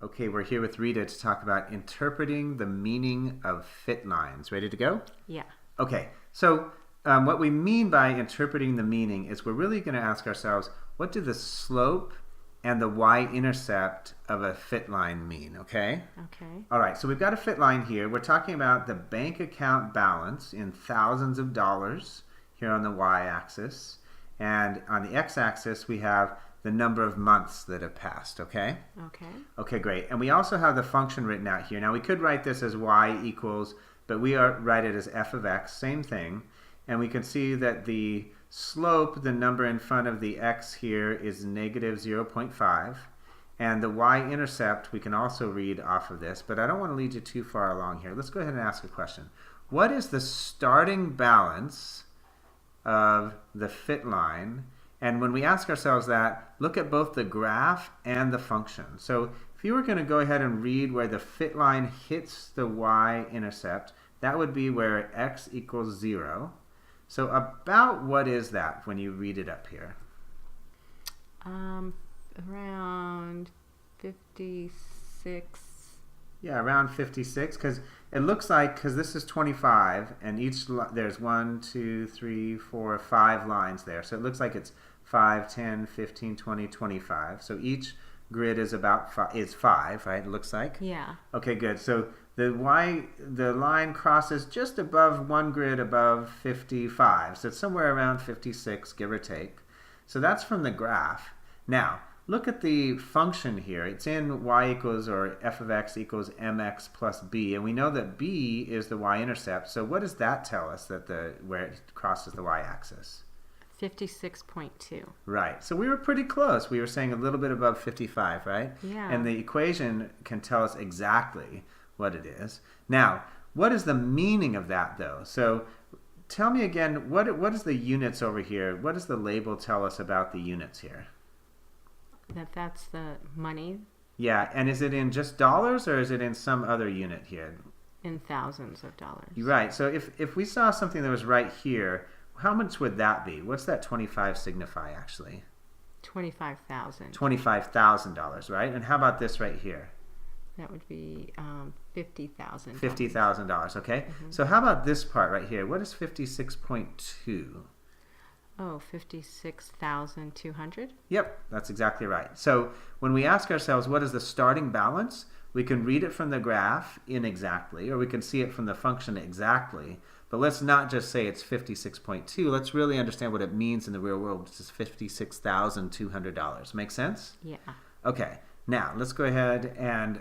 Okay, we're here with Rita to talk about interpreting the meaning of fit lines. Ready to go? Yeah. Okay, so what we mean by interpreting the meaning is we're really going to ask ourselves, what do the slope and the y-intercept of a fit line mean, okay? Okay. All right, so we've got a fit line here. We're talking about the bank account balance in thousands of dollars here on the y-axis. And on the x-axis, we have the number of months that have passed, okay? Okay. Okay, great. And we also have the function written out here. Now, we could write this as y equals, but we write it as f of x, same thing. And we can see that the slope, the number in front of the x here, is negative 0.5. And the y-intercept, we can also read off of this, but I don't want to lead you too far along here. Let's go ahead and ask a question. What is the starting balance of the fit line? And when we ask ourselves that, look at both the graph and the function. So if you were going to go ahead and read where the fit line hits the y-intercept, that would be where x equals 0. So about what is that when you read it up here? Around 56. Yeah, around 56, because it looks like, because this is 25, and there's 1, 2, 3, 4, 5 lines there. So it looks like it's 5, 10, 15, 20, 25. So each grid is about 5, right? It looks like. Yeah. Okay, good. So the line crosses just above one grid above 55. So it's somewhere around 56, give or take. So that's from the graph. Now, look at the function here. It's in y equals, or f of x equals mx plus b. And we know that b is the y-intercept. So what does that tell us that where it crosses the y-axis? 56.2. Right. So we were pretty close. We were saying a little bit above 55, right? Yeah. And the equation can tell us exactly what it is. Now, what is the meaning of that, though? So tell me again, what is the units over here? What does the label tell us about the units here? That's the money. Yeah, and is it in just dollars, or is it in some other unit here? In thousands of dollars. Right. So if we saw something that was right here, how much would that be? What's that 25 signify, actually? $25,000. $25,000, right? And how about this right here? That would be $50,000. $50,000, okay? Mm-hmm. So how about this part right here? What is 56.2? Oh, 56,200? Yep, that's exactly right. So when we ask ourselves, what is the starting balance? We can read it from the graph inexactly, or we can see it from the function exactly. But let's not just say it's 56.2. Let's really understand what it means in the real world, which is $56,200. Make sense? Yeah. Okay. Now, let's go ahead and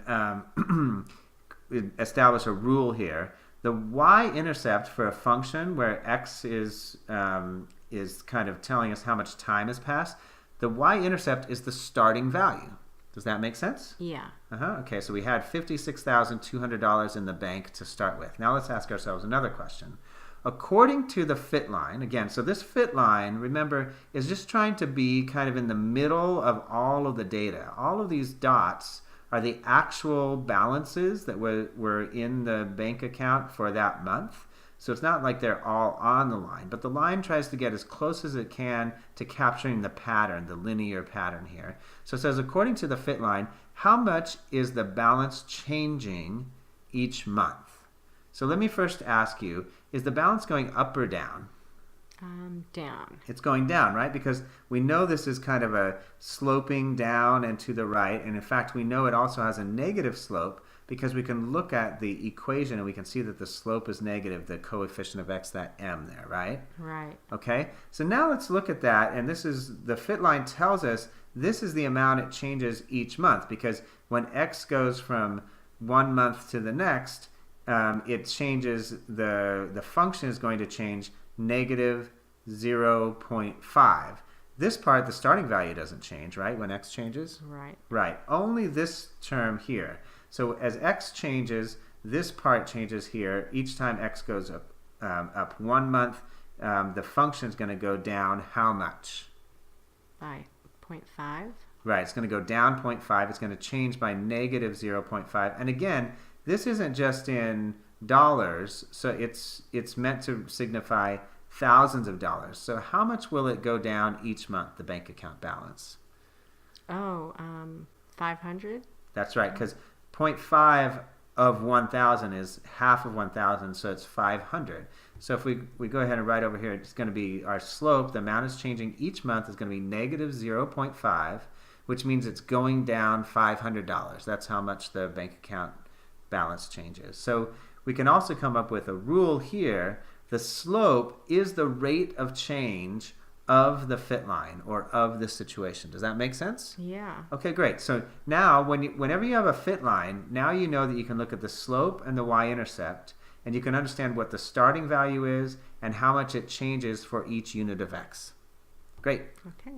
establish a rule here. The y-intercept for a function where x is kind of telling us how much time has passed, the y-intercept is the starting value. Does that make sense? Yeah. Okay, so we had $56,200 in the bank to start with. Now let's ask ourselves another question. According to the fit line, again, so this fit line, remember, is just trying to be kind of in the middle of all of the data. All of these dots are the actual balances that were in the bank account for that month. So it's not like they're all on the line, but the line tries to get as close as it can to capturing the pattern, the linear pattern here. So it says, according to the fit line, how much is the balance changing each month? So let me first ask you, is the balance going up or down? Down. It's going down, right? Because we know this is kind of a sloping down and to the right. And in fact, we know it also has a negative slope because we can look at the equation and we can see that the slope is negative, the coefficient of x, that m there, right? Right. Okay, so now let's look at that. And this is, the fit line tells us this is the amount it changes each month, because when x goes from one month to the next, it changes, the function is going to change negative 0.5. This part, the starting value doesn't change, right, when x changes? Right. Right, only this term here. So as x changes, this part changes here. Each time x goes up 1 month, the function is going to go down how much? By 0.5? Right, it's going to go down 0.5. It's going to change by negative 0.5. And again, this isn't just in dollars, so it's meant to signify thousands of dollars. So how much will it go down each month, the bank account balance? Oh, 500? That's right, because 0.5 of 1,000 is half of 1,000, so it's 500. So if we go ahead and write over here, it's going to be our slope, the amount is changing each month, is going to be negative 0.5, which means it's going down $500. That's how much the bank account balance changes. So we can also come up with a rule here. The slope is the rate of change of the fit line or of the situation. Does that make sense? Yeah. Okay, great. So now whenever you have a fit line, now you know that you can look at the slope and the y-intercept, and you can understand what the starting value is and how much it changes for each unit of x. Great. Okay.